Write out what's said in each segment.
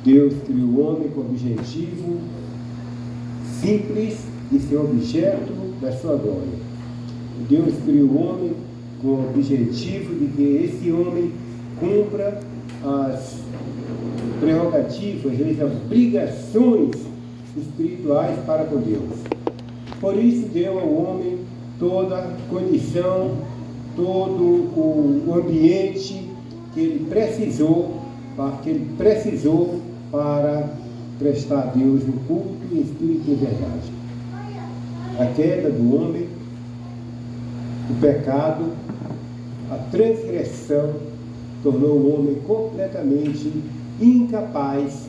Deus criou o homem com o objetivo simples de ser objeto da sua glória. Deus criou o homem com o objetivo de que esse homem cumpra as prerrogativas, as obrigações espirituais para com Deus. Por isso deu ao homem toda a condição, todo o ambiente que ele precisou para prestar a Deus um culto em espírito e verdade. A queda do homem, o pecado, a transgressão tornou o homem completamente incapaz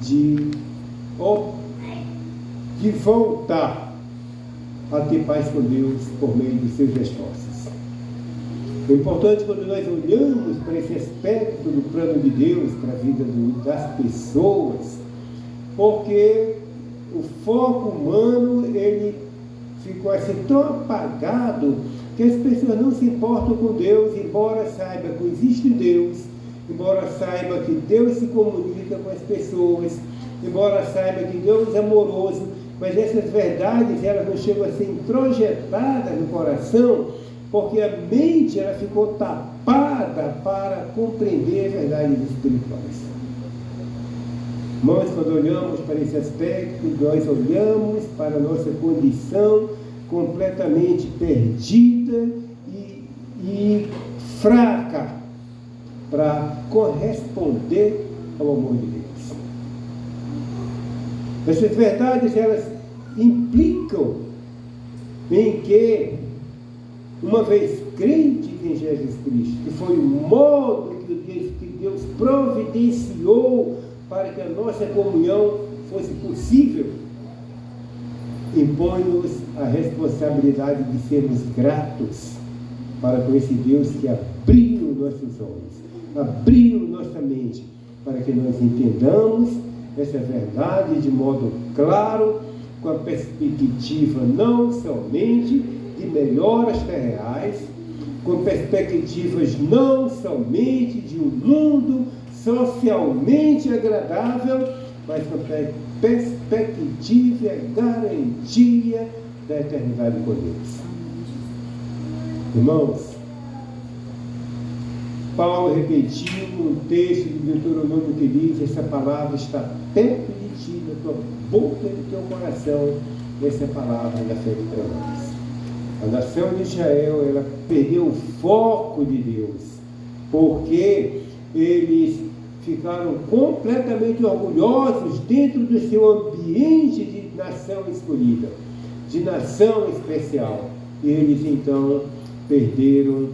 de voltar a ter paz com Deus por meio dos seus esforços. O importante quando nós olhamos para esse aspecto do plano de Deus para a vida das pessoas, porque o foco humano ele ficou assim tão apagado que as pessoas não se importam com Deus, embora saiba que existe Deus, embora saiba que Deus se comunica com as pessoas, embora saiba que Deus é amoroso, mas essas verdades elas não chegam a ser introjetadas no coração, porque a mente ela ficou tapada para compreender as verdades espirituais. Nós, quando olhamos para esse aspecto, nós olhamos para a nossa condição completamente perdida e fraca para corresponder ao amor de Deus. Essas verdades, elas implicam em que, uma vez crentes em Jesus Cristo, que foi o modo que Deus providenciou para que a nossa comunhão fosse possível, impõe-nos a responsabilidade de sermos gratos para com esse Deus que abriu nossos olhos, abriu nossa mente, para que nós entendamos essa verdade de modo claro, com a perspectiva não somente de melhoras reais, com perspectivas não somente de um mundo socialmente agradável, mas com perspectiva e garantia da eternidade com Deus. Irmãos, Paulo repetiu um texto de Deuteronômio que diz: essa palavra está perto de ti, na tua boca e no teu coração, essa palavra da fé de nós. A nação de Israel, ela perdeu o foco de Deus, porque eles ficaram completamente orgulhosos dentro do seu ambiente de nação escolhida, de nação especial. E eles então perderam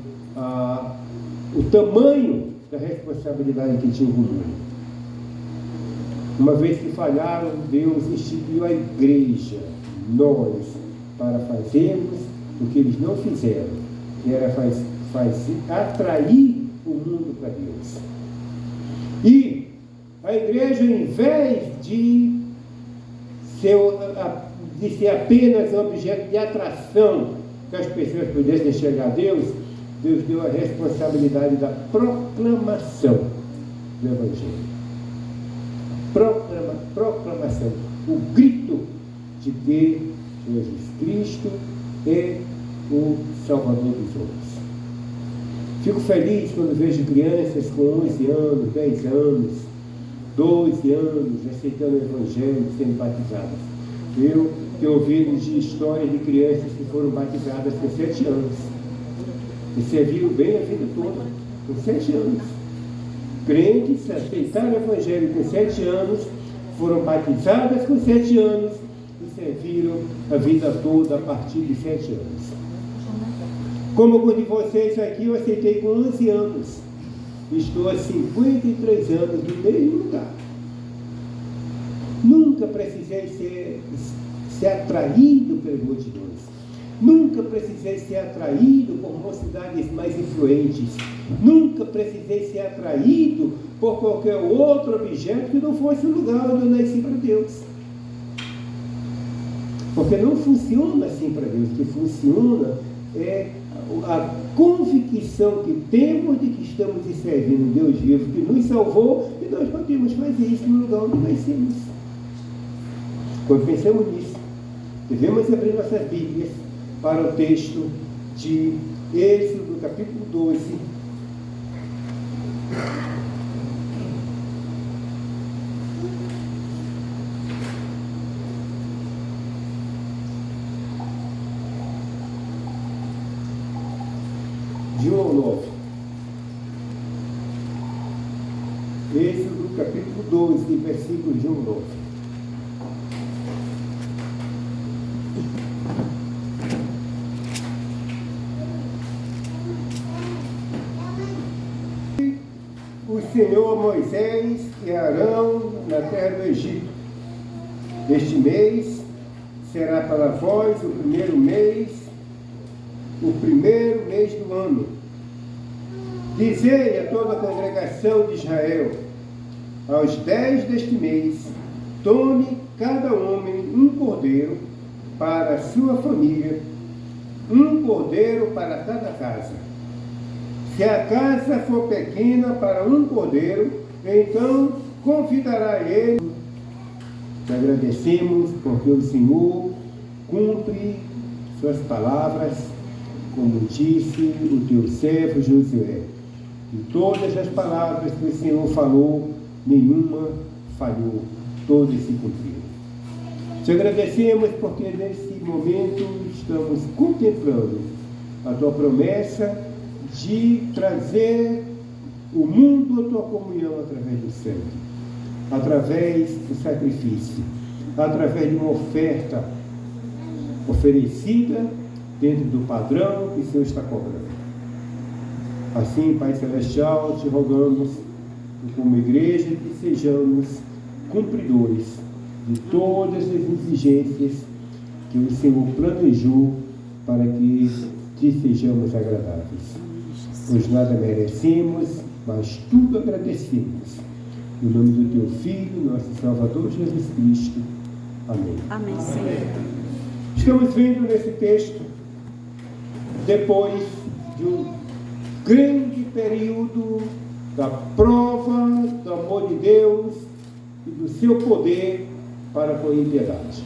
o tamanho da responsabilidade que tinham com Deus. Uma vez que falharam, Deus instituiu a igreja, nós, para fazermos o que eles não fizeram, que era atrair o mundo para Deus. E a igreja, ao invés de ser apenas objeto de atração que as pessoas pudessem chegar a Deus, Deus deu a responsabilidade da proclamação do Evangelho. Proclamação, o grito de que Jesus Cristo é o Salvador dos homens. Fico feliz quando vejo crianças com 11 anos, 10 anos, 12 anos, aceitando o Evangelho, sendo batizadas. Eu tenho ouvido de histórias de crianças que foram batizadas com 7 anos. E serviram bem a vida toda, com 7 anos. Crentes aceitaram o Evangelho com 7 anos, foram batizadas com 7 anos e serviram a vida toda a partir de 7 anos. Como alguns de vocês aqui, eu aceitei com 11 anos. Estou há 53 anos no mesmo lugar. Nunca precisei ser atraído pelos multidões. Nunca precisei ser atraído por mocidades mais influentes. Nunca precisei ser atraído por qualquer outro objeto que não fosse o lugar onde eu nasci para Deus. Porque não funciona assim para Deus. O que funciona é a convicção que temos de que estamos servindo um Deus vivo que nos salvou, e nós podemos fazer isso no lugar onde nós somos. Quando pensamos nisso, devemos abrir nossas Bíblias para o texto de Êxodo, capítulo 12. De 1 ao 9. Êxodo, capítulo 12, versículos de 1 ao 9. O Senhor Moisés e Arão na terra do Egito. Este mês será para vós o primeiro mês do ano. Dizei a toda a congregação de Israel: aos 10 deste mês, tome cada homem um cordeiro para a sua família, um cordeiro para cada casa. Se a casa for pequena para um cordeiro, então convidará ele. Te agradecemos porque o Senhor cumpre suas palavras, como disse o teu servo Josué. E todas as palavras que o Senhor falou, nenhuma falhou, todas se cumpriram. Te agradecemos porque nesse momento estamos contemplando a tua promessa de trazer o mundo à tua comunhão através do sangue, através do sacrifício, através de uma oferta oferecida dentro do padrão que o Senhor está cobrando. Assim, Pai Celestial, te rogamos, como igreja, que sejamos cumpridores de todas as exigências que o Senhor planejou para que te sejamos agradáveis. Pois nada merecemos, mas tudo agradecemos. Em nome do teu Filho, nosso Salvador Jesus Cristo. Amém. Amém, Senhor. Estamos vendo nesse texto, depois de um grande período da prova do amor de Deus e do seu poder para com a impiedade.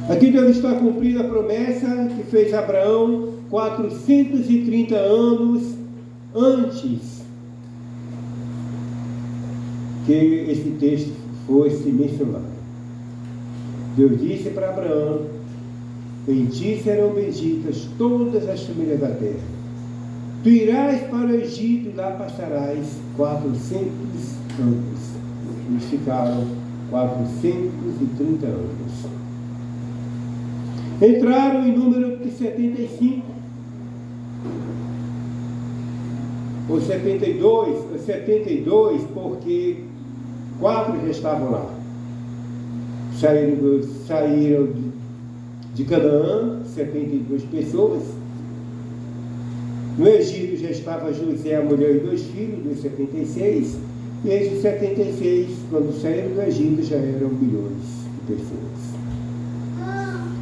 Aqui Deus está cumprindo a promessa que fez Abraão 430 anos antes que esse texto fosse mencionado. Deus disse para Abraão: em ti serão benditas todas as famílias da terra. Tu irás para o Egito e lá passarás 400 anos. Eles ficaram 430 anos. Entraram em número de 75, ou 72, porque 4 já estavam lá. Saíram de Canaã, 72 pessoas. No Egito já estava José, a mulher e 2 filhos, dos 76. E esses 76, quando saíram do Egito, já eram milhões de pessoas.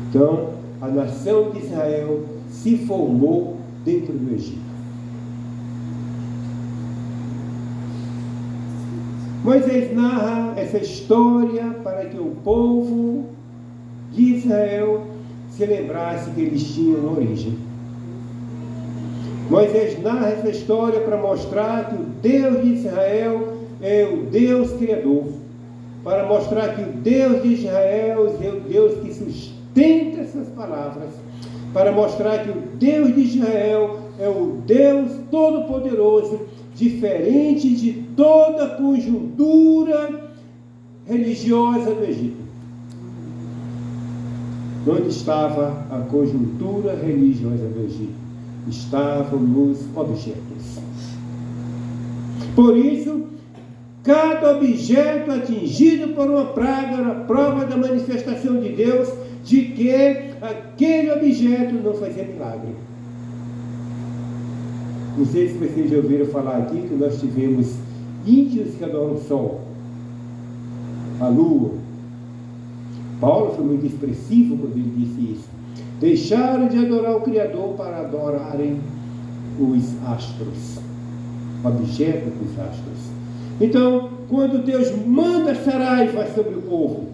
Então, a nação de Israel se formou dentro do Egito. Moisés narra essa história para que o povo de Israel se lembrasse que eles tinham uma origem. Moisés narra essa história para mostrar que o Deus de Israel é o Deus Criador, para mostrar que o Deus de Israel é o Deus que sustenta essas palavras, para mostrar que o Deus de Israel é o Deus Todo-Poderoso, diferente de toda a conjuntura religiosa do Egito. Onde estava a conjuntura religiosa do Egito? Estavam nos objetos. Por isso, cada objeto atingido por uma praga era prova da manifestação de Deus de que aquele objeto não fazia milagre. Não sei se vocês já ouviram falar aqui que nós tivemos índios que adoram o sol, a lua. Paulo foi muito expressivo quando ele disse isso. Deixaram de adorar o Criador para adorarem os astros, objeto dos astros. Então, quando Deus manda saraiva sobre o povo,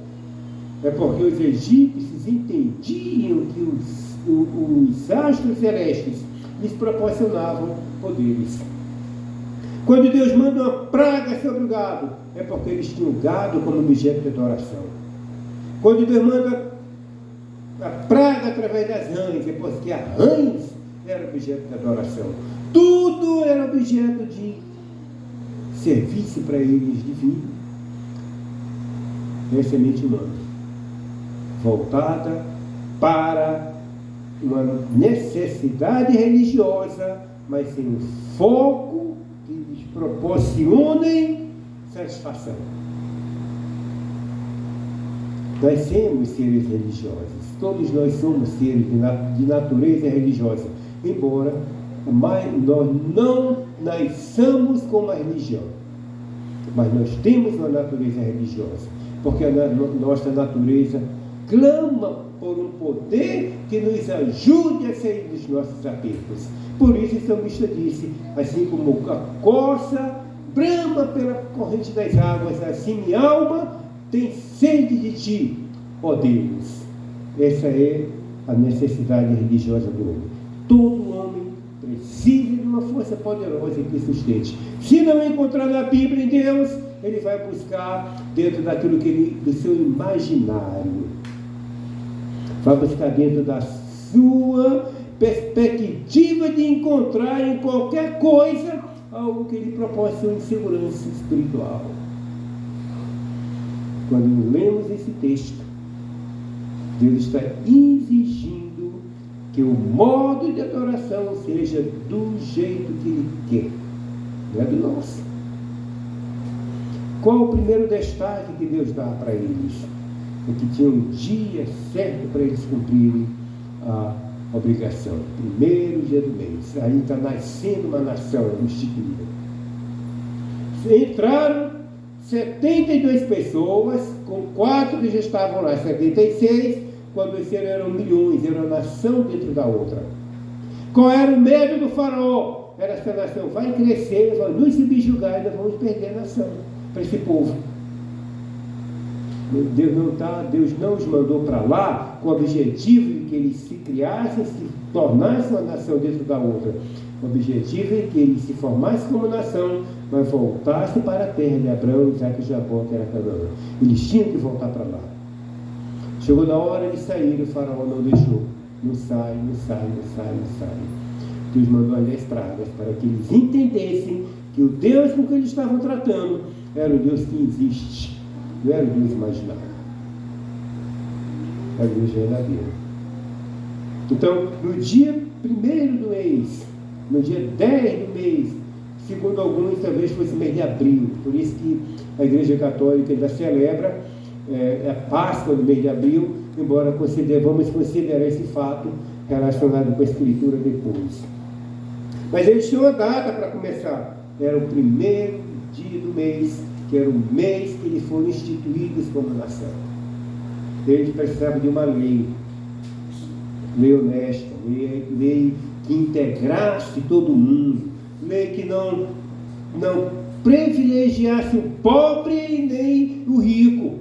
é porque os egípcios entendiam que os astros celestes lhes proporcionavam poderes. Quando Deus manda uma praga sobre o gado, é porque eles tinham o gado como objeto de adoração. Quando Deus manda a praga através das rãs, é porque a rãs era objeto de adoração. Tudo era objeto de serviço para eles divino. É semente humana, voltada para uma necessidade religiosa, mas sem o foco que lhes proporcionem satisfação. Nós somos seres religiosos, todos nós somos seres de natureza religiosa, embora nós não nasçamos com uma religião, mas nós temos uma natureza religiosa, porque a nossa natureza clama por um poder que nos ajude a sair dos nossos apertos. Por isso o salmista disse, assim como a corça brama pela corrente das águas, assim minha alma tem sede de ti, ó Deus. Essa é a necessidade religiosa do homem. Todo homem precisa de uma força poderosa que sustente. Se não encontrar na Bíblia em Deus, ele vai buscar dentro daquilo do seu imaginário. Vai buscar dentro da sua perspectiva de encontrar em qualquer coisa algo que lhe proporcione segurança espiritual. Quando lemos esse texto, Deus está exigindo que o modo de adoração seja do jeito que Ele quer, não é do nosso. Qual o primeiro destaque que Deus dá para eles? É que tinha um dia certo para eles cumprirem a obrigação. Primeiro dia do mês. Aí está nascendo uma nação instituída. Entraram 72 pessoas, com 4 que já estavam lá, 76, quando esse eram milhões, era uma nação dentro da outra. Qual era o medo do faraó? Era essa nação vai crescer, vai nos subjugar, ainda vamos perder a nação para esse povo. Deus não os mandou para lá com o objetivo de que eles se criassem, se tornassem uma nação dentro da outra. O objetivo é que eles se formassem como nação, mas voltassem para a terra de Abraão, Isaac e Jacó, que era Canaã. Eles tinham que voltar para lá. Chegou na hora de sair, o faraó não deixou. Não sai. Deus mandou as 10 pragas para que eles entendessem que o Deus com que eles estavam tratando era um Deus que existe. Não era um Deus imaginário. Era um Deus verdadeiro. Então, no dia 1º do mês, no dia 10 do mês, segundo alguns, talvez fosse mês de abril. Por isso que a Igreja Católica ainda celebra a Páscoa do mês de abril, embora vamos considerar esse fato relacionado com a Escritura depois. Mas eles tinham uma data para começar. Era o 1º dia do mês, que era o mês que eles foram instituídos como nação. Eles precisavam de uma lei honesta, lei que integrasse todo mundo, lei que não privilegiasse o pobre nem o rico.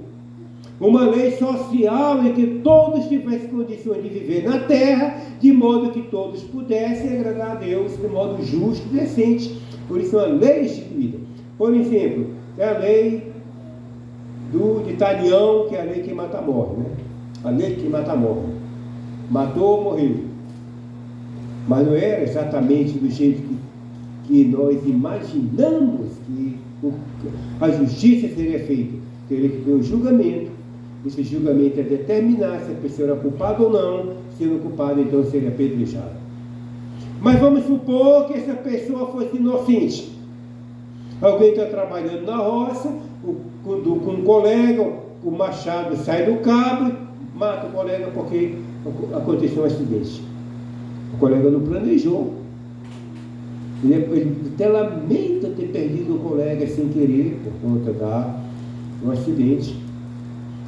Uma lei social em que todos tivessem condições de viver na terra, de modo que todos pudessem agradar a Deus de modo justo e decente. Por isso, uma lei instituída. Por exemplo, é a lei de Talião, que é a lei que mata morre, né? A lei que mata morre. Matou, morreu. Mas não era exatamente do jeito que nós imaginamos que a justiça seria feita. Teria que ter um julgamento. Esse julgamento é determinar se a pessoa era culpada ou não. Se não culpada, então seria apedrejada. Mas vamos supor que essa pessoa fosse inocente. Alguém está trabalhando na roça, com um colega, o machado sai do cabo e mata o colega porque aconteceu um acidente. O colega não planejou. Ele até lamenta ter perdido o colega sem querer por conta do acidente.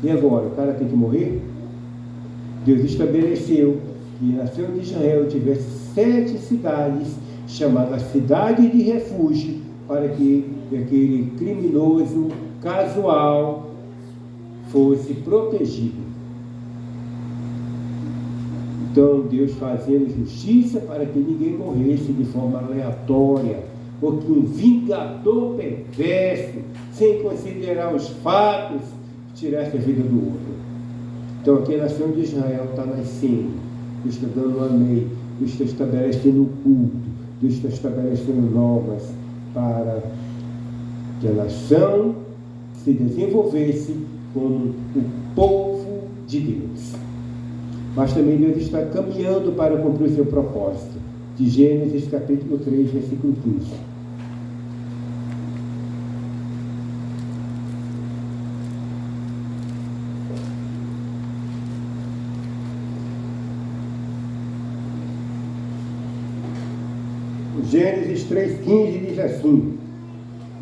E agora? O cara tem que morrer? Deus estabeleceu que a nação de Israel tivesse 7 cidades, chamadas cidade de refúgio, para que aquele criminoso casual fosse protegido. Então, Deus fazendo justiça para que ninguém morresse de forma aleatória, ou que um vingador perverso, sem considerar os fatos, tirasse a vida do outro. Então, aqui a nação de Israel está nascendo, Deus está dando uma lei, Deus está estabelecendo um culto, Deus está estabelecendo normas para que a nação se desenvolvesse como o povo de Deus. Mas também Deus está caminhando para cumprir o seu propósito. De Gênesis capítulo 3, versículo 15. Gênesis 3,15 diz assim: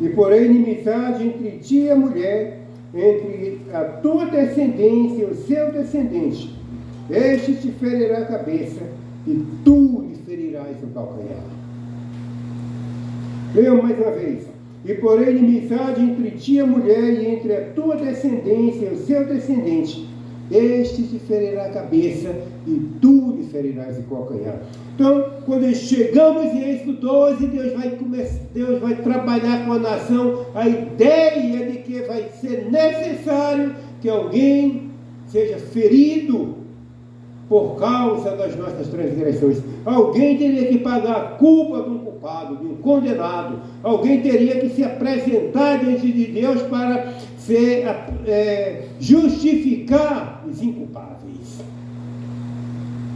e porém inimizade entre ti e a mulher, entre a tua descendência e o seu descendente. Este te ferirá a cabeça e tu lhe ferirás o calcanhar. Leia mais uma vez. E porém inimizade entre ti e a mulher, e entre a tua descendência e o seu descendente. Este te ferirá a cabeça e tu lhe ferirás o calcanhar. Então, quando chegamos em Êxodo 12, Deus vai trabalhar com a nação a ideia de que vai ser necessário que alguém seja ferido por causa das nossas transgressões. Alguém teria que pagar a culpa de um culpado, de um condenado. Alguém teria que se apresentar diante de Deus para justificar os inculpáveis.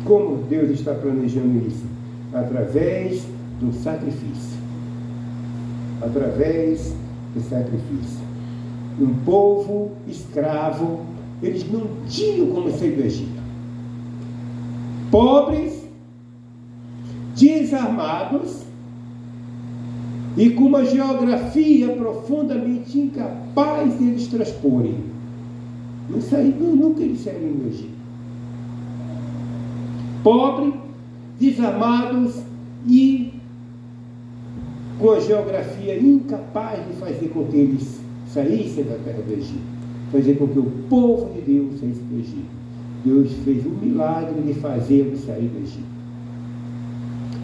Como Deus está planejando isso? Através do sacrifício. Através do sacrifício. Um povo escravo, eles não tinham como sair do Egito. Pobres, desarmados e com uma geografia profundamente incapaz de eles transporem. Nunca eles saíram do Egito. Pobres, desarmados e com a geografia incapaz de fazer com que eles saíssem da terra do Egito, fazer com que o povo de Deus saísse do Egito. Deus fez um milagre de fazê-los sair do Egito.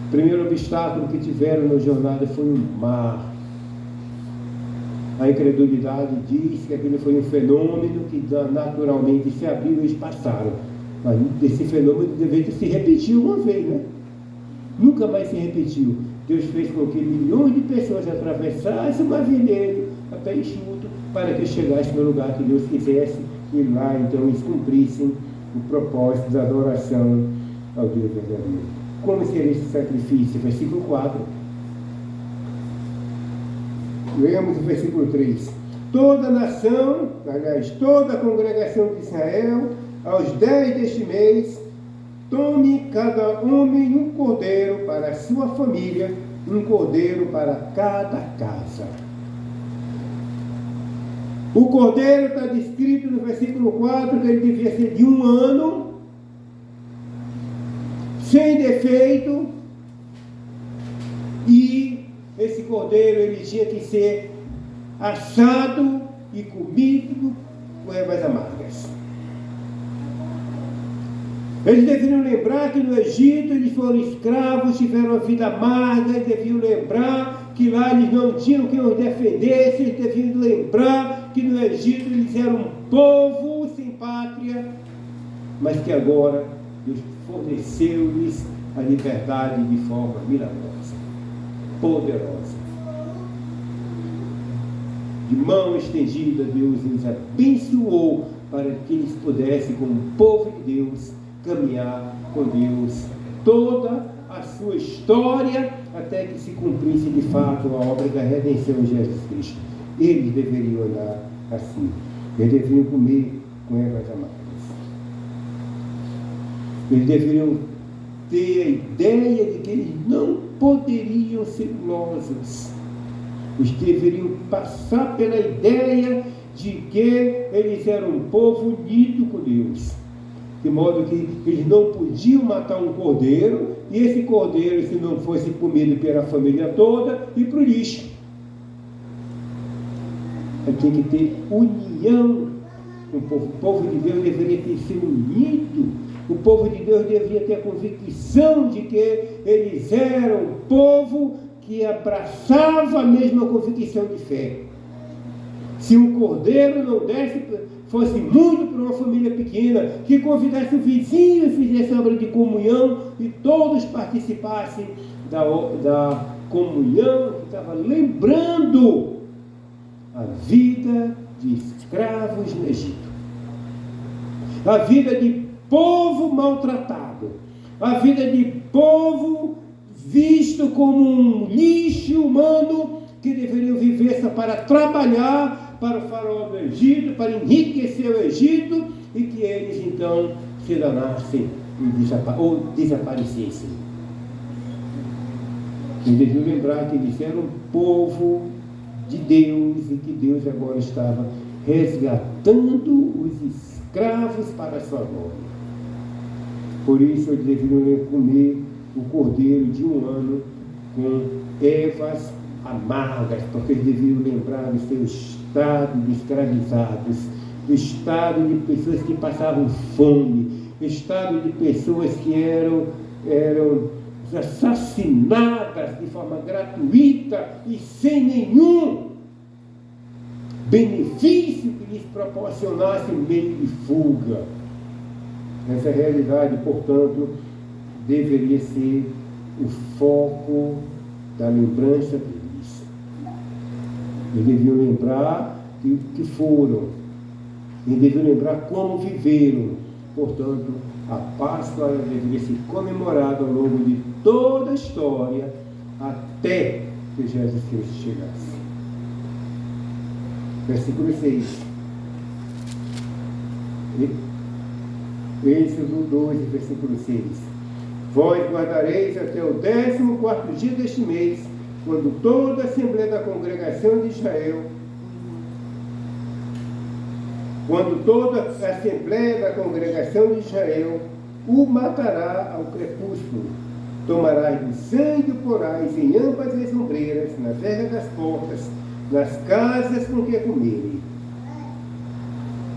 O primeiro obstáculo que tiveram na jornada foi o mar. A incredulidade diz que aquilo foi um fenômeno que naturalmente se abriu e eles passaram. Mas esse fenômeno deveria se repetir uma vez, né? Nunca mais se repetiu. Deus fez com que milhões de pessoas atravessassem o Mar Vermelho a pé enxuto para que chegasse no lugar que Deus quisesse e lá então eles cumprissem o propósito da adoração ao Deus verdadeiro. Como seria esse sacrifício? Versículo 4. Lemos o versículo 3. Toda a nação, aliás, toda a congregação de Israel, aos 10 deste mês, tome cada homem um cordeiro para a sua família, um cordeiro para cada casa. O cordeiro está descrito no versículo 4, que ele devia ser de 1 ano, sem defeito, e esse cordeiro ele tinha que ser assado e comido com ervas amargas. Eles deveriam lembrar que no Egito eles foram escravos, tiveram uma vida amarga, eles deviam lembrar que lá eles não tinham quem os defendesse, eles deviam lembrar que no Egito eles eram um povo sem pátria, mas que agora Deus forneceu-lhes a liberdade de forma milagrosa, poderosa. De mão estendida, Deus os abençoou para que eles pudessem, como povo de Deus, caminhar com Deus toda a sua história até que se cumprisse de fato a obra da redenção de Jesus Cristo. Eles deveriam andar assim. Eles deveriam comer com ervas amargas. Eles deveriam ter a ideia de que eles não poderiam ser gulosos. Eles deveriam passar pela ideia de que eles eram um povo unido com Deus. de modo que eles não podiam matar um cordeiro, e esse cordeiro, se não fosse comido pela família toda, ia para o lixo. Tem que ter união com o povo. O povo de Deus deveria ter sido unido. O povo de Deus deveria ter a convicção de que eles eram um povo que abraçava a mesma convicção de fé. Se um cordeiro não desse, fosse muito para uma família pequena, que convidasse o vizinho e fizesse obra de comunhão e todos participassem da comunhão, que estava lembrando a vida de escravos no Egito, a vida de povo maltratado, a vida de povo visto como um lixo humano que deveriam viver só para trabalhar para o faraó do Egito, para enriquecer o Egito, e que eles então se danassem ou desaparecessem. Eles deviam lembrar que eles eram um povo de Deus e que Deus agora estava resgatando os escravos para a sua glória. Por isso eles deveriam comer o cordeiro de um ano com ervas amargas, porque eles deveriam lembrar do seu estado de escravizados, do estado de pessoas que passavam fome, estado de pessoas que eram assassinadas de forma gratuita e sem nenhum benefício que lhes proporcionasse meio de fuga. Essa realidade, portanto, deveria ser o foco da lembrança deles. Eles deviam lembrar que foram, eles deviam lembrar como viveram. Portanto, a Páscoa deveria ser comemorada ao longo de toda a história, até que Jesus Cristo chegasse. Versículo 6. Êxodo 12, versículo 6. Vós guardareis até o 14º dia deste mês, quando toda a Assembleia da Congregação de Israel, o matará ao crepúsculo. Tomarás do sangue e o porás em ambas as ombreiras, nas vergas das portas, nas casas com que comerem.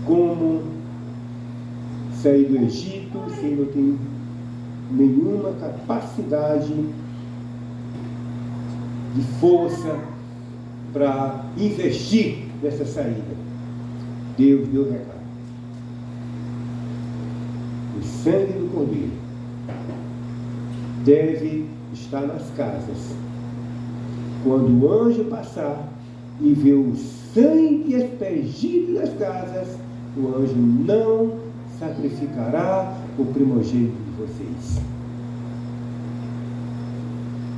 Como sair do Egito sem não ter nenhuma capacidade de força para investir nessa saída. Deus deu o recado. O sangue do cordeiro deve estar nas casas. Quando o anjo passar e ver o sangue aspergido nas casas, o anjo não sacrificará o primogênito de vocês.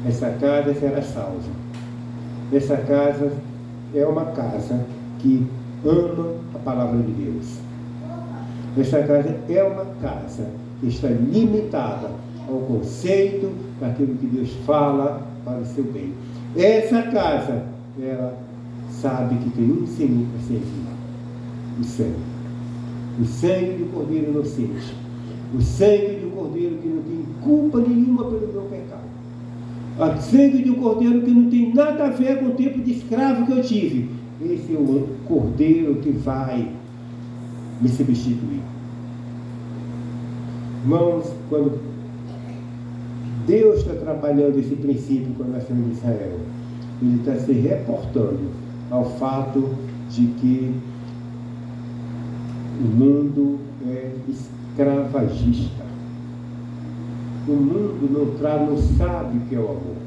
Essa casa será salva. Essa casa é uma casa que ama a palavra de Deus. Essa casa é uma casa que está limitada ao conceito daquilo que Deus fala para o seu bem. Essa casa, ela sabe que tem um Senhor para servir: o sangue. O sangue do cordeiro inocente. O sangue do cordeiro que não tem culpa nenhuma pelo meu pecado. O sangue do cordeiro que não tem nada a ver com o tempo de escravo que eu tive. Esse é o cordeiro que vai me substituir. Irmãos, quando Deus está trabalhando esse princípio com a nação de Israel, Ele está se reportando ao fato de que o mundo é escravagista. O mundo não sabe o que é o amor.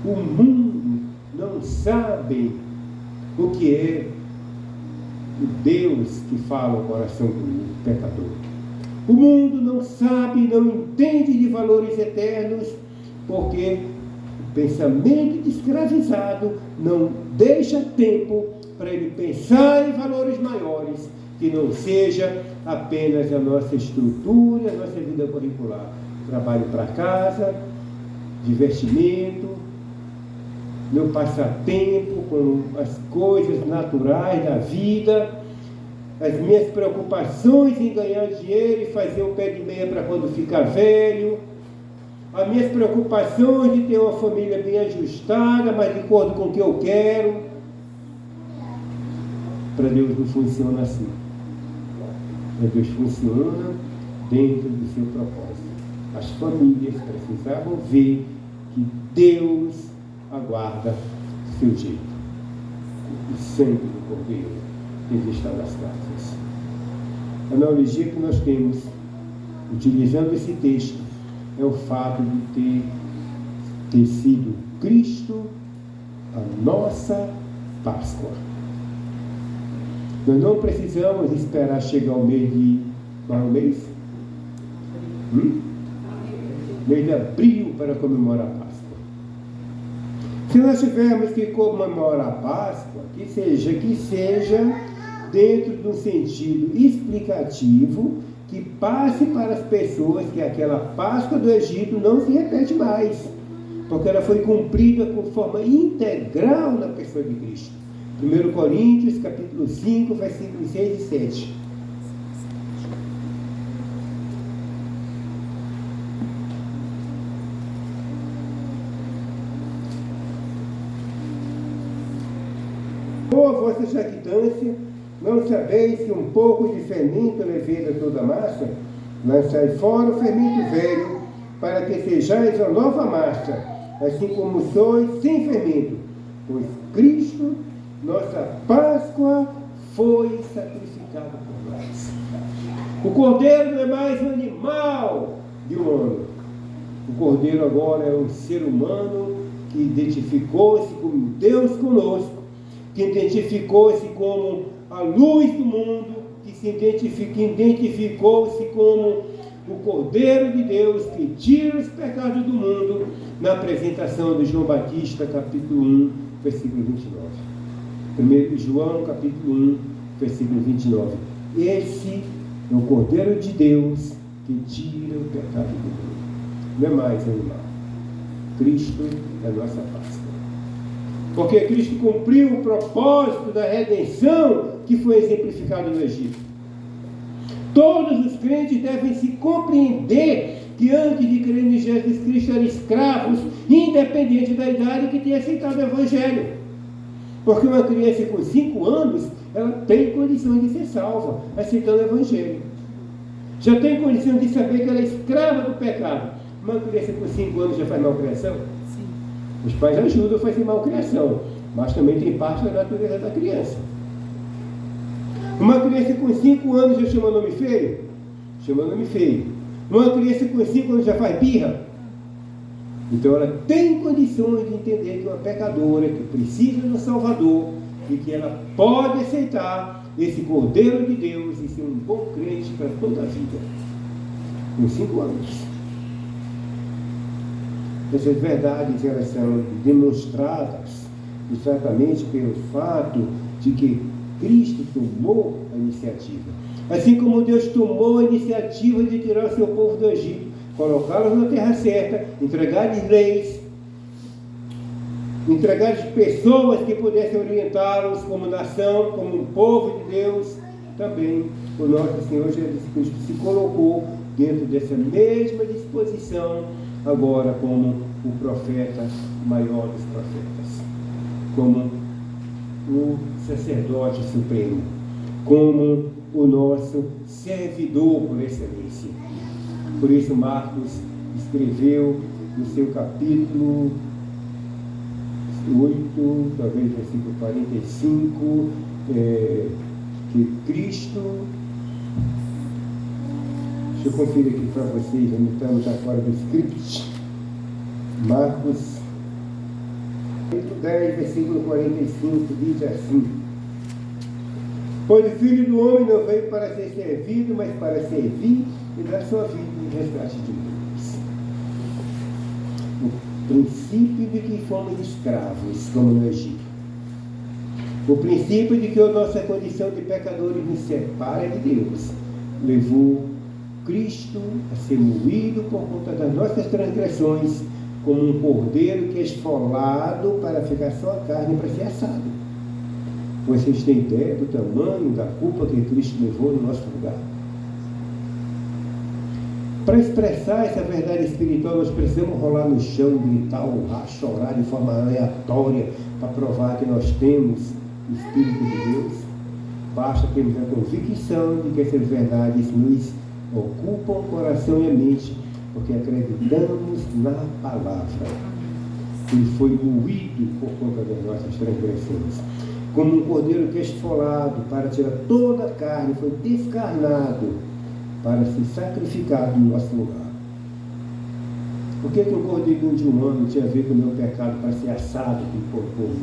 O mundo não sabe o que é o Deus que fala o coração do pecador. O mundo não sabe, não entende de valores eternos, porque o pensamento de escravizado não deixa tempo para ele pensar em valores maiores, que não seja apenas a nossa estrutura, a nossa vida curricular. Trabalho para casa, divertimento, meu passatempo com as coisas naturais da vida, as minhas preocupações em ganhar dinheiro e fazer o pé de meia para quando ficar velho, as minhas preocupações de ter uma família bem ajustada, mas de acordo com o que eu quero. Para Deus não funciona assim. Para Deus funciona dentro do seu propósito. As famílias precisavam ver que Deus aguarda o seu jeito. O sangue do Cordeiro deve estar nas casas. A analogia que nós temos, utilizando esse texto, é o fato de ter sido Cristo a nossa Páscoa. Nós não precisamos esperar chegar o mês de... Qual é o mês? Mês de abril para comemorar a Páscoa. Se nós tivermos que comemorar a Páscoa, que seja dentro de um sentido explicativo, que passe para as pessoas que aquela Páscoa do Egito não se repete mais, porque ela foi cumprida com forma integral na pessoa de Cristo. 1 Coríntios, capítulo 5, versículos 6 e 7. Por vossa jactância, não sabeis que um pouco de fermento leveda toda a massa? Lançai fora o fermento velho, para que sejais a nova massa, assim como sois sem fermento. Pois Cristo, nossa Páscoa, foi sacrificado por nós. O Cordeiro não é mais um animal de um ano. O Cordeiro agora é um ser humano que identificou-se como Deus conosco, que identificou-se como a luz do mundo, que identificou-se como o Cordeiro de Deus que tira os pecados do mundo, na apresentação de João Batista, capítulo 1, versículo 29. 1 João, capítulo 1, versículo 29. Esse é o Cordeiro de Deus que tira o pecado do mundo. Não é mais animal. Cristo é a nossa Páscoa. Porque Cristo cumpriu o propósito da redenção que foi exemplificado no Egito. Todos os crentes devem se compreender que antes de crer em Jesus Cristo eram escravos, independente da idade, que tinha aceitado o Evangelho. Porque uma criança com 5 anos, ela tem condições de ser salva, aceitando o Evangelho. Já tem condições de saber que ela é escrava do pecado. Uma criança com 5 anos já faz malcriação? Sim. Os pais ajudam a fazer malcriação, mas também tem parte da natureza da criança. Uma criança com 5 anos já chama nome feio? Chama nome feio. Uma criança com 5 anos já faz birra? Então ela tem condições de entender que é uma pecadora, que precisa do Salvador, e que ela pode aceitar esse Cordeiro de Deus e ser um bom crente para toda a vida. Com 5 anos. Essas verdades, elas são demonstradas exatamente pelo fato de que Cristo tomou a iniciativa. Assim como Deus tomou a iniciativa de tirar o seu povo do Egito, colocá-los na terra certa, entregar-lhes leis, entregar-lhes pessoas que pudessem orientá-los como nação, como um povo de Deus, também o nosso Senhor Jesus Cristo se colocou dentro dessa mesma disposição, agora como o profeta maior dos profetas, como o sacerdote supremo, como o nosso servidor por excelência. Por isso Marcos escreveu no seu capítulo 8, talvez versículo 45, que Cristo... Deixa eu conferir aqui para vocês, não estamos já fora do script. Marcos 10, versículo 45, diz assim: pois o Filho do Homem não veio para ser servido, mas para servir e dar sua vida em resgate de muitos. O princípio de que fomos escravos, como no Egito. O princípio de que a nossa condição de pecadores nos separa de Deus, levou Cristo a ser moído por conta das nossas transgressões, como um cordeiro que é esfolado para ficar só a carne para ser assado. Vocês têm ideia do tamanho da culpa que Cristo levou no nosso lugar? Para expressar essa verdade espiritual, nós precisamos rolar no chão, gritar, honrar, chorar de forma aleatória para provar que nós temos o Espírito de Deus. Basta termos a convicção de que essas verdades nos ocupam o coração e a mente, porque acreditamos na palavra. Ele foi moído por conta das nossas transgressões. Como um cordeiro que é esfolado para tirar toda a carne, foi descarnado para ser sacrificado no nosso lugar. Por que o cordeiro de um ano tinha a ver com o meu pecado para ser assado por povo?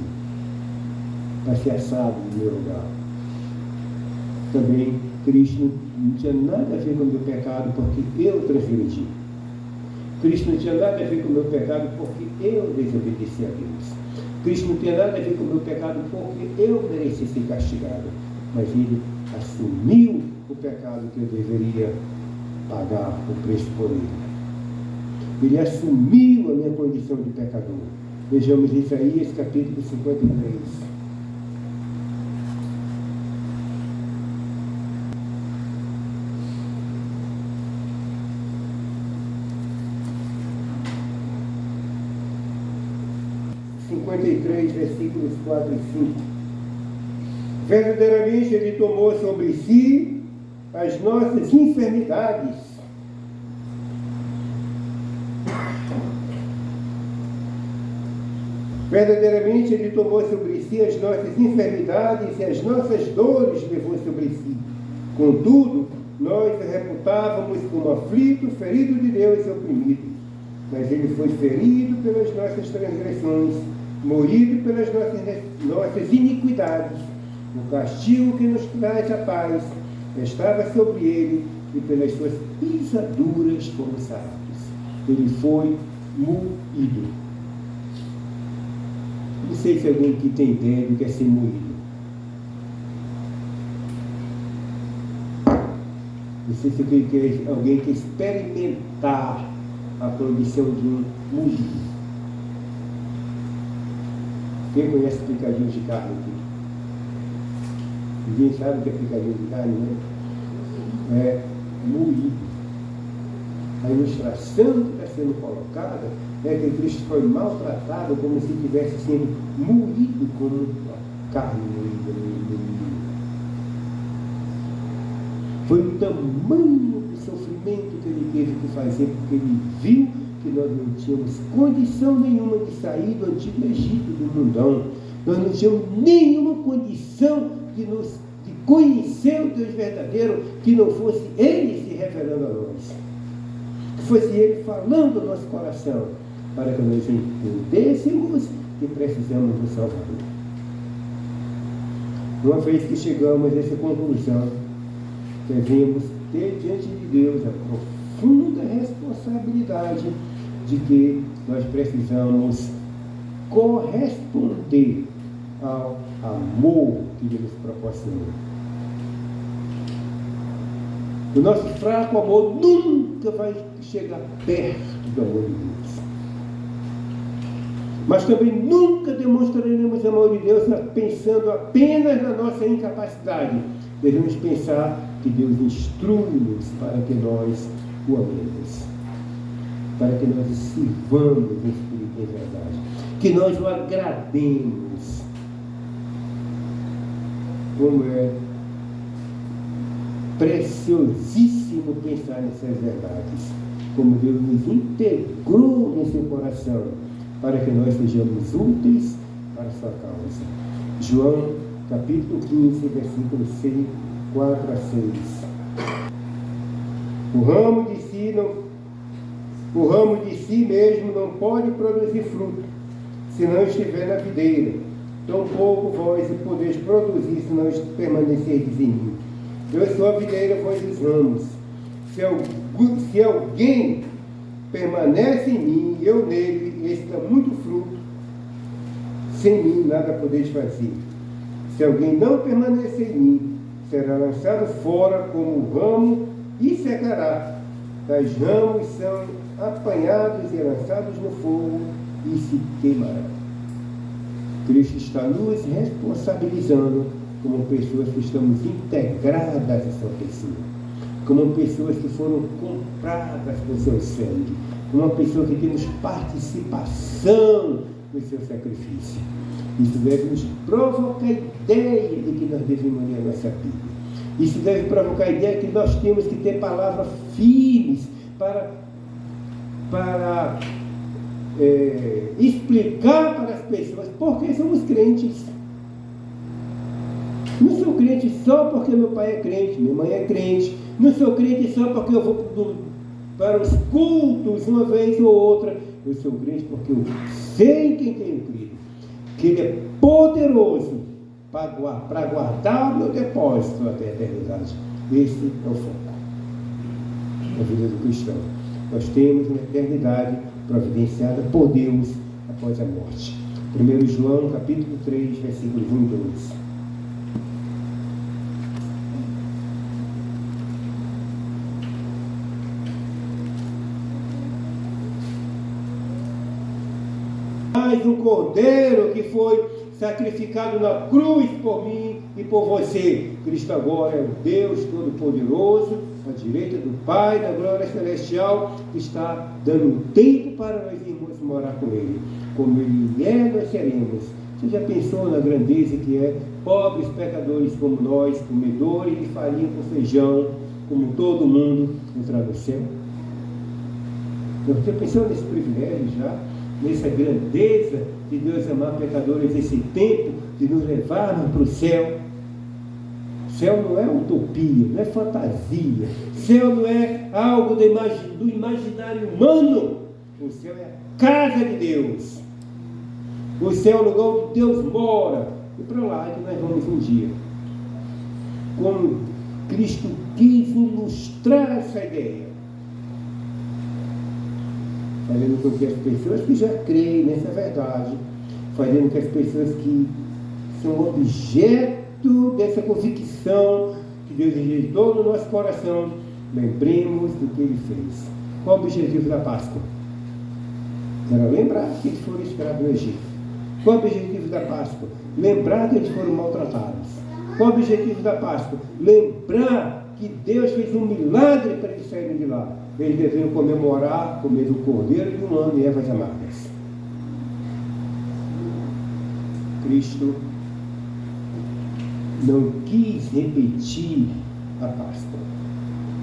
Para ser assado no meu lugar. Também Cristo não tinha nada a ver com o meu pecado porque eu transgredi. Cristo não tinha nada a ver com o meu pecado porque eu desobedeci a Deus. Cristo não tinha nada a ver com o meu pecado porque eu mereci ser castigado. Mas Ele assumiu o pecado que eu deveria pagar o preço por Ele. Ele assumiu a minha condição de pecador. Vejamos Isaías capítulo 53. Versículos 4 e 5. Verdadeiramente Ele tomou sobre si as nossas enfermidades. Verdadeiramente Ele tomou sobre si as nossas enfermidades e as nossas dores levou sobre si. Contudo, nós o reputávamos como aflito, ferido de Deus e oprimido. Mas Ele foi ferido pelas nossas transgressões, moído pelas nossas iniquidades. O castigo que nos traz a paz estava sobre Ele, e pelas suas pisaduras fomos sarados. Ele foi moído. Não sei se alguém aqui tem ideia do que é ser moído. Não sei se alguém quer experimentar a condição de um moído. Quem conhece picadinho de carne aqui? Ninguém sabe o que é picadinho de carne, né? É moído. A ilustração que está sendo colocada é que Cristo foi maltratado como se estivesse sendo moído como carne moída. Foi o tamanho do sofrimento que Ele teve que fazer, porque Ele viu que nós não tínhamos condição nenhuma de sair do antigo Egito, do mundão. Nós não tínhamos nenhuma condição de conhecer o Deus verdadeiro, que não fosse Ele se revelando a nós. Que fosse Ele falando ao nosso coração, para que nós entendêssemos que precisamos do Salvador. Uma vez que chegamos a essa conclusão, devemos ter diante de Deus a profunda responsabilidade de que nós precisamos corresponder ao amor que Ele nos proporcionou. O nosso fraco amor nunca vai chegar perto do amor de Deus. Mas também nunca demonstraremos amor de Deus pensando apenas na nossa incapacidade. Devemos pensar que Deus instrui-nos para que nós o amemos, para que nós o sirvamos em espírito e verdade, que nós o agrademos. Como é preciosíssimo pensar nessas verdades, como Deus nos integrou no seu coração, para que nós sejamos úteis para a sua causa. João, capítulo 15, versículos 4 a 6. O ramo de si mesmo não pode produzir fruto, se não estiver na videira. Tampouco vós o podeis produzir, se não permanecerdes em mim. Eu sou a videira, vós os ramos. Se alguém permanece em mim, eu nele, esse dá muito fruto. Sem mim nada podeis fazer. Se alguém não permanecer em mim, será lançado fora como ramo e secará. Tais ramos são apanhados e lançados no fogo e se queimarão. Cristo está nos responsabilizando como pessoas que estamos integradas à sua pessoa, como pessoas que foram compradas por seu sangue, uma pessoa que temos participação no seu sacrifício. Isso deve nos provocar a ideia de que nós devemos ler a nossa Bíblia. Isso deve provocar a ideia de que nós temos que ter palavras firmes para explicar para as pessoas por que somos crentes. Não sou crente só porque meu pai é crente, minha mãe é crente. Não sou crente só porque eu vou para os cultos uma vez ou outra. Eu sou crente porque eu sei em quem tenho crido, que Ele é poderoso para guardar o meu depósito até a eternidade. Esse é o foco da vida do cristão. Nós temos uma eternidade providenciada por Deus após a morte. 1 João, capítulo 3, versículos 1 e 2. Mas o Cordeiro que foi sacrificado na cruz por mim e por você. Cristo agora é o Deus Todo-Poderoso, à direita do Pai, da glória celestial, que está dando tempo para nós irmos morar com Ele. Como Ele é, nós seremos. Você já pensou na grandeza que é? Pobres pecadores como nós, comedores de farinha com feijão, como todo mundo, entrar no céu? Você pensou nesse privilégio já? Nessa grandeza de Deus amar pecadores, esse tempo de nos levarmos para o céu. Céu não é utopia, não é fantasia. Céu não é algo do imaginário humano. O céu é a casa de Deus. O céu é o lugar onde Deus mora. E para lá que nós vamos um dia. Como Cristo quis ilustrar essa ideia, fazendo com que as pessoas que já creem nessa verdade, fazendo com que as pessoas que são objeto dessa convicção que Deus injetou no nosso coração, lembremos do que Ele fez. Qual o objetivo da Páscoa? Era lembrar que eles foram escravos no Egito. Qual o objetivo da Páscoa? Lembrar que eles foram maltratados. Qual o objetivo da Páscoa? Lembrar que Deus fez um milagre para eles saírem de lá. Eles deveriam comemorar, comer do cordeiro de um ano e ervas amargas. Cristo não quis repetir a Páscoa.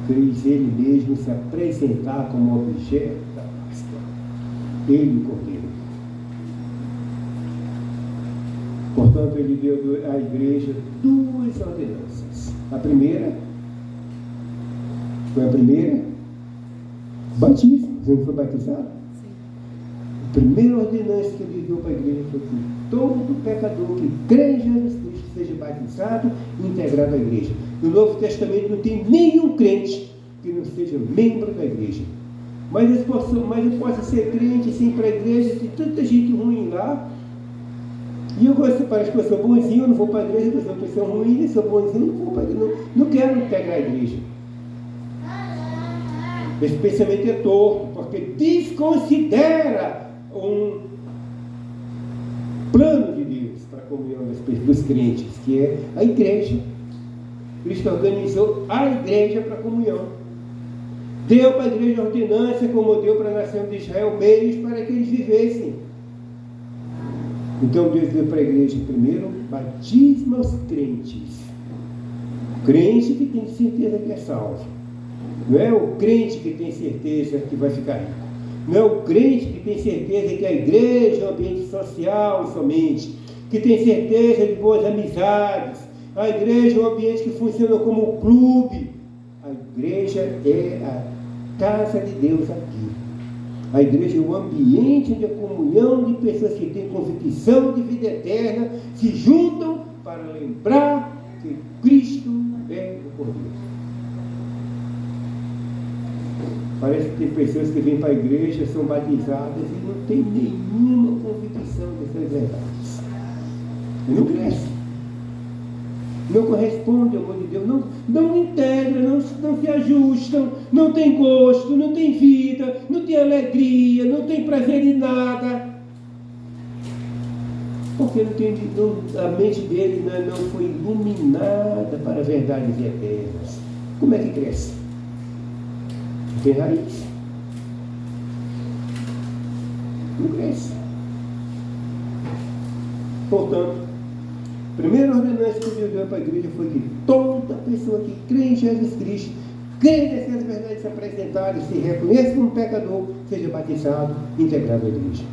Quis Ele mesmo se apresentar como objeto da Páscoa. Ele, o cordeiro. Portanto, Ele deu à igreja duas ordenanças. A primeira, foi a primeira? Batismo. Você não foi batizado? Sim. A primeira ordenança que Ele deu para a igreja foi que todo pecador que crê em Jesus Cristo seja batizado e integrado à igreja. No Novo Testamento não tem nenhum crente que não seja membro da igreja. Mas eu posso ser crente sem ir para a igreja, tem tanta gente ruim lá. E parece que eu sou bonzinho, eu não vou para a igreja, eu sou uma pessoa ruim, eu sou bonzinho, não vou para a igreja, não quero integrar a igreja. Esse pensamento é torto, porque desconsidera um plano de Deus para a comunhão dos crentes, que é a igreja. Cristo organizou a igreja para a comunhão. Deu para a igreja ordenança, como deu para a nação de Israel, meios para que eles vivessem. Então Deus deu para a igreja primeiro batismo aos crentes. O crente que tem certeza que é salvo. Não é o crente que tem certeza que vai ficar rico. Não é o crente que tem certeza que a igreja é um ambiente social somente. Que tem certeza de boas amizades. A igreja é um ambiente que funciona como um clube. A igreja é a casa de Deus aqui. A igreja é um ambiente de comunhão de pessoas que têm convicção de vida eterna, se juntam para lembrar que Cristo é o Cordeiro. Parece que tem pessoas que vêm para a igreja, são batizadas e não têm nenhuma convicção dessas verdades. E não cresce. Não corresponde ao amor de Deus, não integram, não se ajustam, não tem gosto, não tem vida, não tem alegria, não tem prazer em nada. Por porque a mente dele não foi iluminada para verdades eternas. Como é que cresce? Não tem raiz. Não cresce. Portanto, a primeira ordenança que Deus deu para a igreja foi que toda pessoa que crê em Jesus Cristo, crê nessas verdades apresentadas, se reconhece como pecador, seja batizado e integrado à igreja.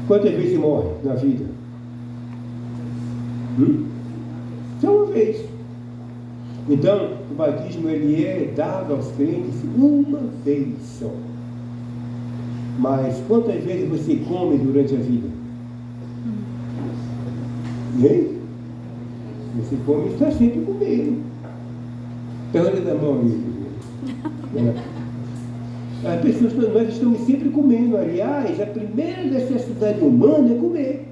Quantas vezes se morre na vida? Só uma vez. Então, o batismo ele é dado aos crentes uma vez só. Mas quantas vezes você come durante a vida? Hein? Você come e está sempre comendo. Pergunta da mão aí. As pessoas, nós estamos sempre comendo. Aliás, a primeira necessidade humana é comer.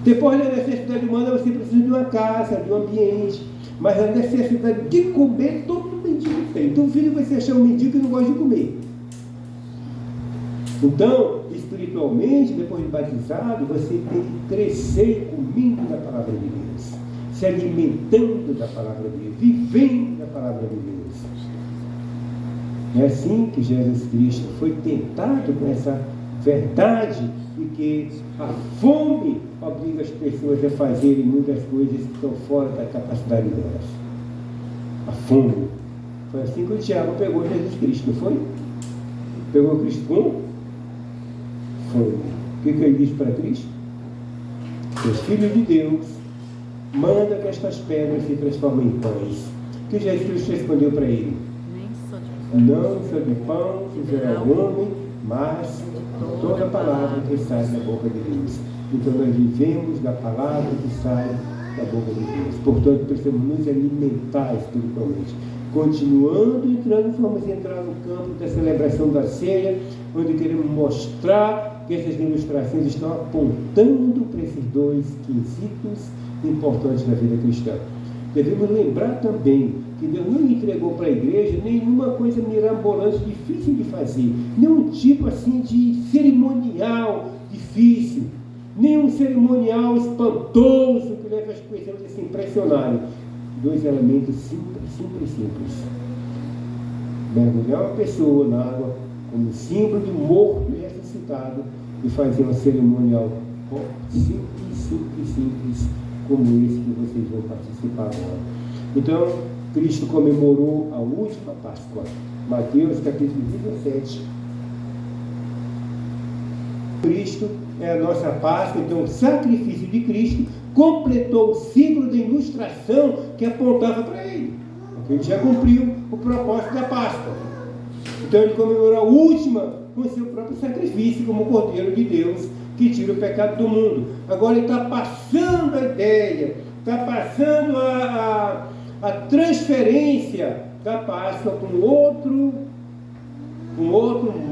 Depois da necessidade humana, você precisa de uma casa, de um ambiente. Mas a necessidade de comer, todo mendigo tem. Então, o filho vai se achar um mendigo que não gosta de comer. Então, espiritualmente, depois de batizado, você tem que crescer comendo da palavra de Deus, se alimentando da palavra de Deus, vivendo da palavra de Deus. É assim que Jesus Cristo foi tentado com essa verdade e que a fome obriga as pessoas a fazerem muitas coisas que estão fora da capacidade delas. A fome. Foi assim que o Tiago pegou Jesus Cristo, não foi? Pegou Cristo com fome. O que ele disse para Cristo? Os filhos de Deus, manda que estas pedras se transformem em pães. O que Jesus Cristo respondeu para ele? Não só de pão viverá o homem, mas de toda a palavra que sai da boca de Deus. Então nós vivemos da palavra que sai da boca de Deus. Portanto, precisamos nos alimentar espiritualmente. Continuando entrando, vamos entrar no campo da celebração da ceia, onde queremos mostrar que essas ilustrações estão apontando para esses dois quesitos importantes da vida cristã. Devemos lembrar também que Deus não entregou para a igreja nenhuma coisa mirabolante, difícil de fazer, nenhum tipo assim de cerimonial difícil, nenhum cerimonial espantoso que leva as pessoas a se impressionarem. Dois elementos simples. Mergulhar uma pessoa na água como símbolo de morto e ressuscitado e fazer uma cerimonial simples, como esse que vocês vão participar agora. Então, Cristo comemorou a última Páscoa. Mateus capítulo 17. Cristo é a nossa Páscoa, então o sacrifício de Cristo completou o ciclo de ilustração que apontava para ele. Porque ele já cumpriu o propósito da Páscoa. Então ele comemorou a última com o seu próprio sacrifício como o Cordeiro de Deus que tira o pecado do mundo. Agora ele está passando a ideia, está passando a transferência da Páscoa com outro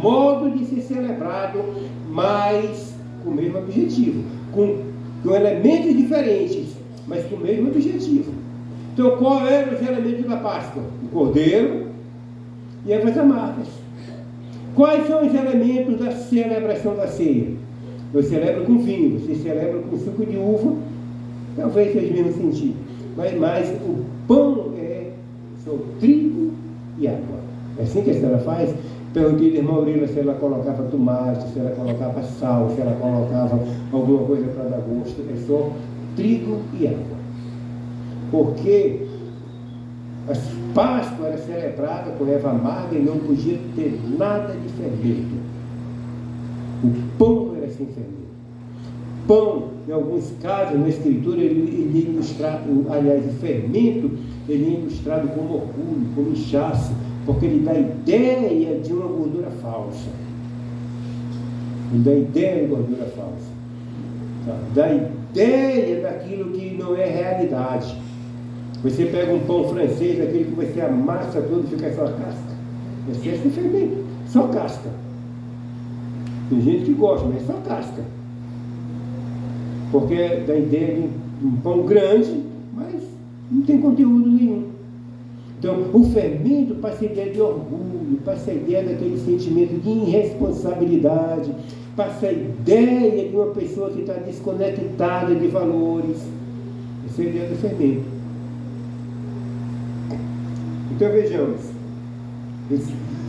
modo de ser celebrado, mas com o mesmo objetivo, com elementos diferentes, mas com o mesmo objetivo. Então, qual eram os elementos da Páscoa? O cordeiro e as amargas. Quais são os elementos da celebração da ceia? Eu celebro com vinho, você celebra com suco de uva, talvez seja o mesmo sentido, mas o pão é só trigo e água. É assim que a senhora faz? Perguntei da irmã Aurila se ela colocava tomate, se ela colocava sal, se ela colocava alguma coisa para dar gosto. É só trigo e água. Porque a Páscoa era celebrada com erva amarga e não podia ter nada de fermento. O pão era sem fermento. Pão, em alguns casos, na Escritura, ele é ilustrado, aliás, o fermento, ele é ilustrado como orgulho, como inchaço, porque ele dá a ideia de uma gordura falsa. Ele dá a ideia de gordura falsa. Tá? Dá a ideia daquilo que não é realidade. Você pega um pão francês, aquele que você amassa tudo e fica só a casca. Esse é fermento, só casca. Tem gente que gosta, mas é só casca. Porque dá a ideia de um pão grande, mas não tem conteúdo nenhum. Então, o fermento passa a ideia de orgulho, passa a ideia daquele sentimento de irresponsabilidade, passa a ideia de uma pessoa que está desconectada de valores. Esse é o dia do fermento. Então vejamos,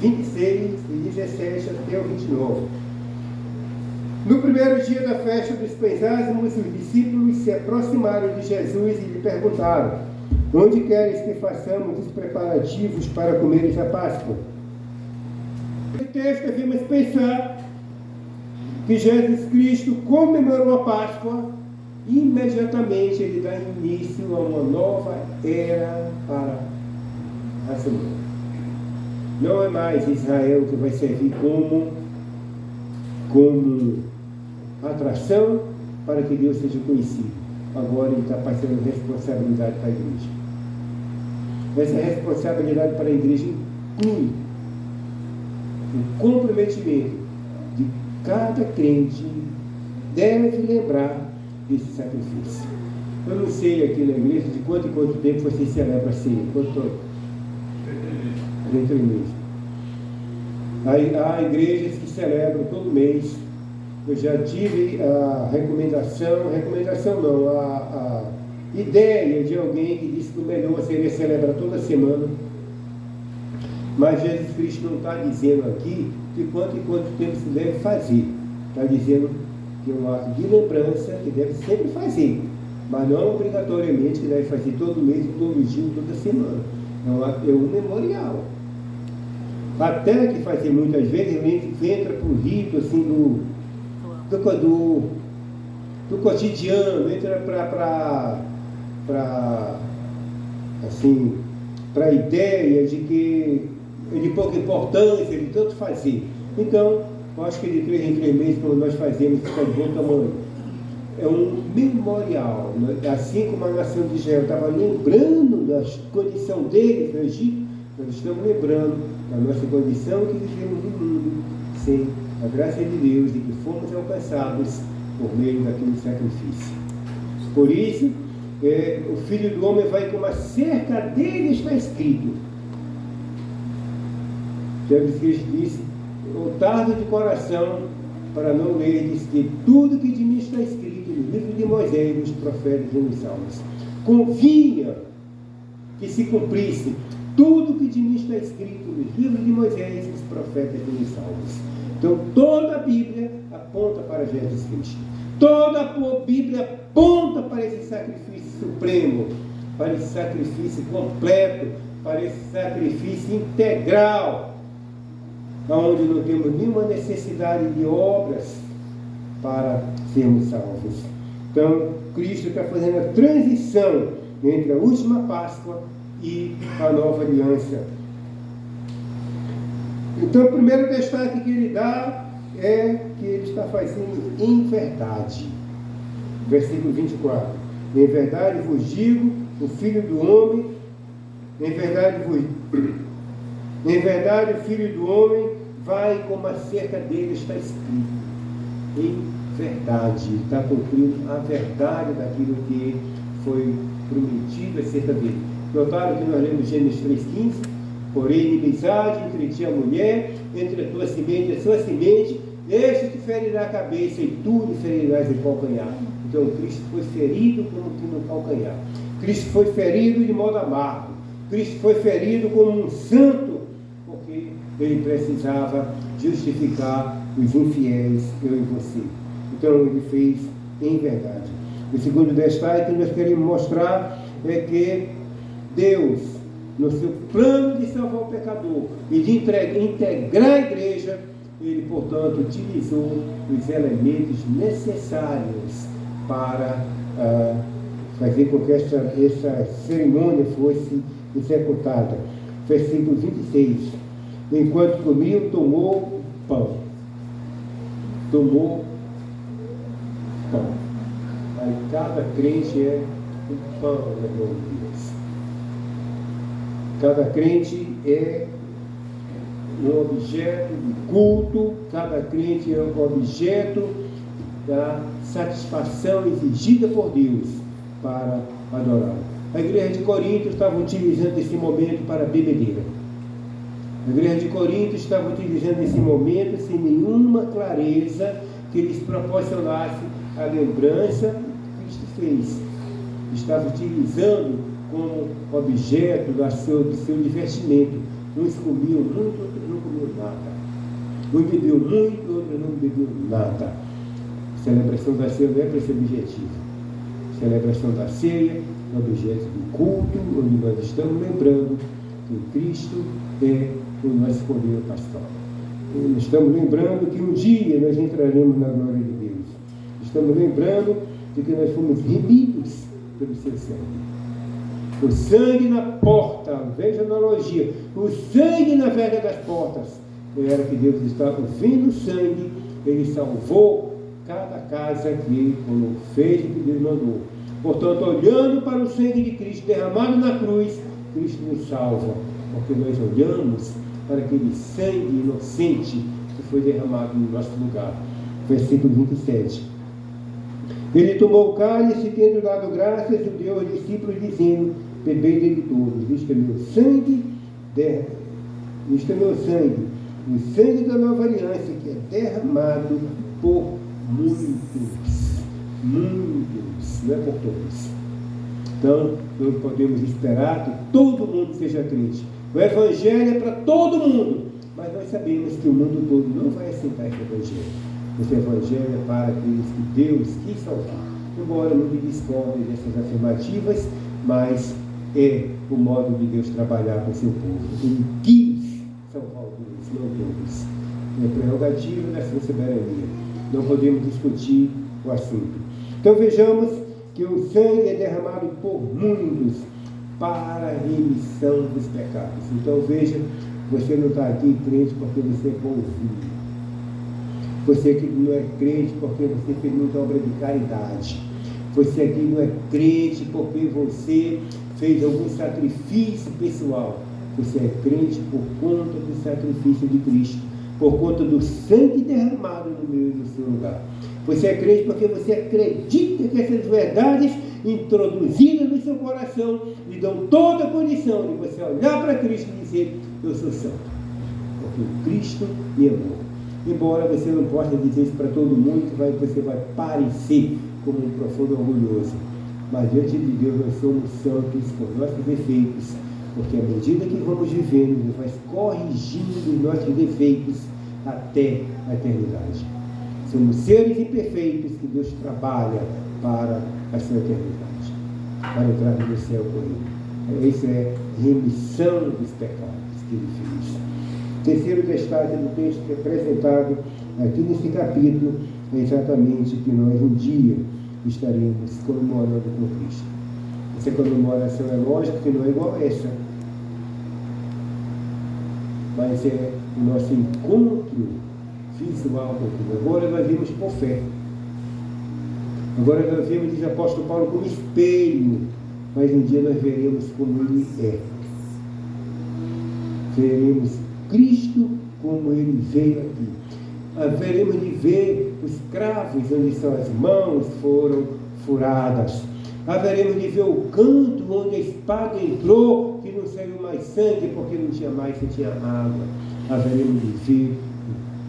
26 e 17 até o 29. No primeiro dia da festa dos pães ázimos, os discípulos se aproximaram de Jesus e lhe perguntaram: onde queres que façamos os preparativos para comeres a Páscoa? No texto devemos pensar que Jesus Cristo comemorou a Páscoa e imediatamente ele dá início a uma nova era para a raça humana. Não é mais Israel que vai servir como atração para que Deus seja conhecido. Agora ele está passando responsabilidade para a igreja. Essa responsabilidade para a igreja inclui o comprometimento de cada crente deve lembrar desse sacrifício. Eu não sei aqui na igreja de quanto em quanto tempo você celebra a ceia. Quanto? 3 meses. Há igrejas que celebram todo mês. Eu já tive a a ideia de alguém que disse que o melhor seria celebrar toda semana. Mas Jesus Cristo não está dizendo aqui de quanto em quanto tempo se deve fazer. Está dizendo que é um ato de lembrança que deve sempre fazer, mas não obrigatoriamente que deve fazer todo mês, todo dia, toda semana. É um memorial. Até que fazer muitas vezes a gente entra para o rito assim, do cotidiano, entra para a ideia de que é de pouca importância, de tanto fazer. Então, eu acho que de 3 em 3 meses, quando nós fazemos, fica de bom tamanho. É um memorial, né? Assim como a nação de Israel estava lembrando da condição deles no Egito, nós estamos lembrando da nossa condição que vivemos no mundo, sem a graça de Deus, de que fomos alcançados por meio daquele sacrifício. Por isso, o Filho do Homem vai como acerca dele está escrito. Jesus Cristo disse: o tardo de coração para não ler, diz que tudo que de mim está escrito no livro de Moisés, nos profetas e nos salmos. Convinha que se cumprisse tudo que de mim está escrito nos livros de Moisés, nos profetas e nos salmos. Então toda a Bíblia aponta para Jesus Cristo. Toda a Bíblia aponta para esse sacrifício supremo, para esse sacrifício completo, para esse sacrifício integral, onde não temos nenhuma necessidade de obras para sermos salvos. Então, Cristo está fazendo a transição entre a última Páscoa e a nova aliança. Então, o primeiro destaque que ele dá é que ele está fazendo em verdade. Versículo 24. Em verdade vos digo, o Filho do Homem, em verdade o Filho do Homem vai como acerca dele está escrito. Em verdade, está cumprindo a verdade daquilo que foi prometido acerca dele. Notaram que nós lemos Gênesis 3,15? Porém, inimizade entre ti e a mulher, entre a tua semente e a sua semente, este te ferirá a cabeça e tu lhe ferirás o calcanhar. Então, Cristo foi ferido como que no calcanhar. Cristo foi ferido de modo amargo. Cristo foi ferido como um santo, porque ele precisava justificar os infiéis, eu e você. Então, ele fez em verdade. O segundo destaque que nós queremos mostrar é que Deus, no seu plano de salvar o pecador e de integrar a igreja, ele, portanto, utilizou os elementos necessários para fazer com que essa cerimônia fosse executada. Versículo 26. Enquanto comiam, tomou pão. Tomou pão. Aí cada crente é um pão na mão de Deus. Cada crente é um objeto de culto, cada crente é um objeto da satisfação exigida por Deus para adorar. A igreja de Corinto estava utilizando esse momento para bebedeira. A igreja de Corinto estava utilizando esse momento sem nenhuma clareza que lhes proporcionasse a lembrança que Cristo fez. Estava utilizando como objeto do seu divertimento. Uns comiam muito, outros não comiam nada. Uns bebiam muito, outros não bebiam nada. A celebração da ceia não é para esse objetivo. A celebração da ceia é objeto do culto, onde nós estamos lembrando que Cristo é o nosso Cordeiro Pascal. Nós estamos lembrando que um dia nós entraremos na glória de Deus. Estamos lembrando de que nós fomos remidos pelo seu sangue. O sangue na porta, veja a analogia, o sangue na verga das portas. Era que Deus estava vendo o sangue, Ele salvou cada casa que Ele fez o que Deus mandou. Portanto, olhando para o sangue de Cristo derramado na cruz, Cristo nos salva, porque nós olhamos para aquele sangue inocente que foi derramado no nosso lugar. Versículo 27. Ele tomou o cálice, tendo dado graças, e deu aos discípulos, dizendo: bebei dele todos, isto é meu sangue, isto é meu sangue, o sangue da nova aliança, que é derramado por muitos, não é por todos. Então, nós podemos esperar que todo mundo seja crente. O Evangelho é para todo mundo, mas nós sabemos que o mundo todo não vai aceitar esse Evangelho. Esse Evangelho é para aqueles que Deus quis salvar. Embora muitos discordem dessas afirmativas, mas é o modo de Deus trabalhar com o seu povo. Ele quis salvar alguns, não todos. É prerrogativa da sua soberania. Não podemos discutir o assunto. Então vejamos que o sangue é derramado por muitos para a remissão dos pecados. Então veja, você não está aqui crente porque você é bonzinho. Você que não é crente porque você fez muita obra de caridade. Você aqui não é crente porque você fez algum sacrifício pessoal. Você é crente por conta do sacrifício de Cristo, por conta do sangue derramado no meio do seu lugar. Você é crente porque você acredita que essas verdades introduzidas no seu coração lhe dão toda a condição de você olhar para Cristo e dizer: eu sou santo, porque Cristo me amou. Embora você não possa dizer isso para todo mundo, que você vai parecer como um profundo orgulhoso. Mas diante de Deus nós somos santos com nossos defeitos, porque à medida que vamos vivendo, Deus vai corrigindo os nossos defeitos até a eternidade. Somos seres imperfeitos que Deus trabalha para a sua eternidade, para entrar no céu com Ele. Isso é remissão dos pecados que Ele fez. Terceiro destaque do texto que é apresentado aqui nesse capítulo é exatamente que nós um dia estaremos comemorando com Cristo. Essa comemoração é lógico que não é igual a essa, mas é o nosso encontro visual com Cristo. Agora nós vimos por fé. Agora nós vemos, diz o apóstolo Paulo, como espelho, mas um dia nós veremos como Ele é. Veremos Cristo como Ele veio aqui. Veremos de ver os cravos onde suas mãos foram furadas. Haveremos de ver o canto onde a espada entrou, que não saiu mais sangue, porque não tinha mais, só tinha água. Haveremos de ver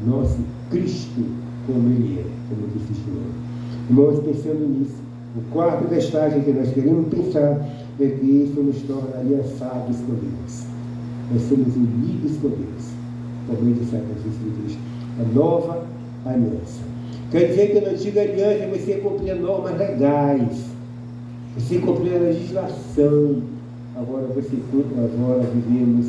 o nosso Cristo como Ele é, como disse o Senhor. Irmãos, pensando nisso, o quarto destaque que nós queremos pensar é que isso nos torna aliançados com Deus. Nós somos unidos com Deus, por meio do sacrifício de Cristo. A nova aliança. Quer dizer que na antiga aliança você cumpria normas legais, você cumpria a legislação. Agora vivemos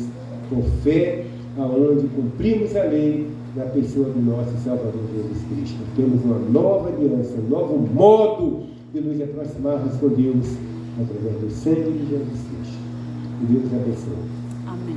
por fé, aonde cumprimos a lei na pessoa do nosso Salvador Jesus Cristo. Temos uma nova aliança, um novo modo de nos aproximarmos com Deus através do sangue de Jesus Cristo. Que Deus abençoe. Amém.